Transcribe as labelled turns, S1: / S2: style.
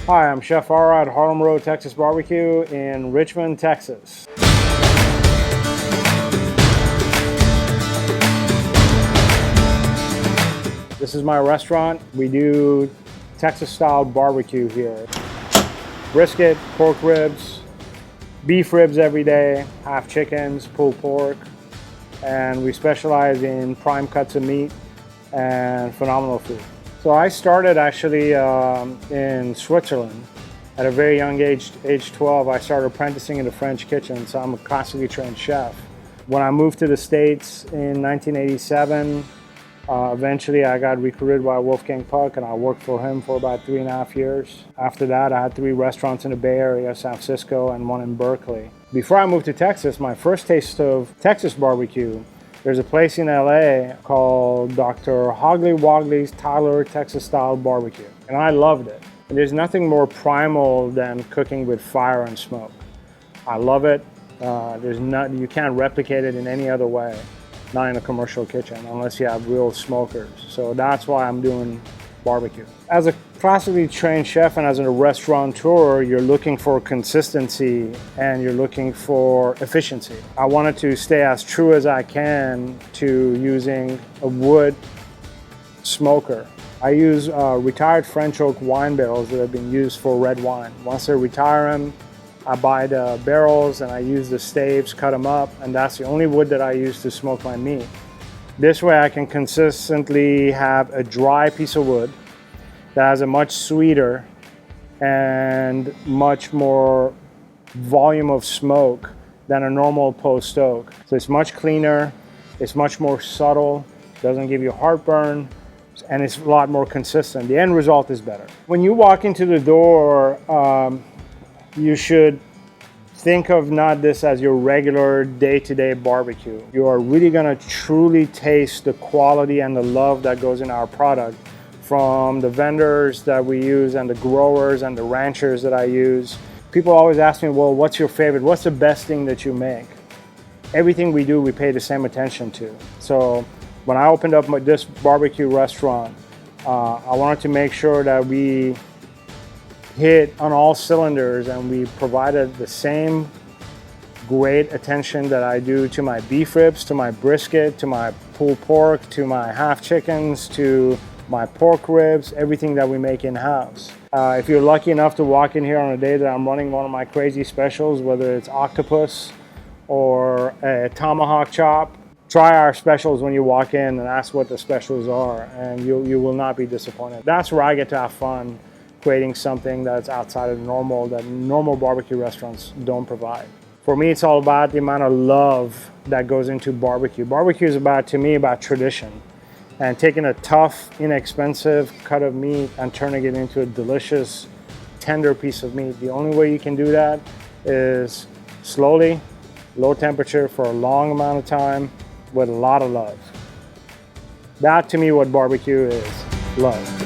S1: Hi, I'm Chef Ara at Harlem Road Texas BBQ in Richmond, Texas. This is my restaurant. We do Texas-style barbecue here. Brisket, pork ribs, beef ribs every day, half chickens, pulled pork, and we specialize in prime cuts of meat and phenomenal food. So I started actually in Switzerland at a very young age 12. I started apprenticing in the French kitchen, so I'm a classically trained chef. When I moved to the States in 1987, eventually I got recruited by Wolfgang Puck and I worked for him for about 3.5 years. After that, I had 3 restaurants in the Bay Area, San Francisco, and 1 in Berkeley. Before I moved to Texas, my first taste of Texas barbecue, there's a place in LA called Dr. Hoggly Woggly's Tyler Texas Style Barbecue, and I loved it. And there's nothing more primal than cooking with fire and smoke. I love it. You can't replicate it in any other way, not in a commercial kitchen, unless you have real smokers. So that's why I'm doing barbecue. As a classically trained chef and as a restaurateur, you're looking for consistency and you're looking for efficiency. I wanted to stay as true as I can to using a wood smoker. I use retired French oak wine barrels that have been used for red wine. Once I retire them, I buy the barrels and I use the staves, cut them up, and that's the only wood that I use to smoke my meat. This way I can consistently have a dry piece of wood that has a much sweeter and much more volume of smoke than a normal post oak. So it's much cleaner, it's much more subtle, doesn't give you heartburn, and it's a lot more consistent. The end result is better. When you walk into the door, you should think of not this as your regular day-to-day barbecue. You are really gonna truly taste the quality and the love that goes in our product from the vendors that we use and the growers and the ranchers that I use. People always ask me, well, what's your favorite? What's the best thing that you make? Everything we do, we pay the same attention to. So when I opened up this barbecue restaurant, I wanted to make sure that we hit on all cylinders and we provided the same great attention that I do to my beef ribs, to my brisket, to my pulled pork, to my half chickens, to my pork ribs, everything that we make in-house. If you're lucky enough to walk in here on a day that I'm running one of my crazy specials, whether it's octopus or a tomahawk chop, try our specials when you walk in and ask what the specials are, and you will not be disappointed. That's where I get to have fun, creating something that's outside of normal, that normal barbecue restaurants don't provide. For me, it's all about the amount of love that goes into barbecue. Barbecue is to me, about tradition and taking a tough, inexpensive cut of meat and turning it into a delicious, tender piece of meat. The only way you can do that is slowly, low temperature for a long amount of time with a lot of love. That to me, what barbecue is, love.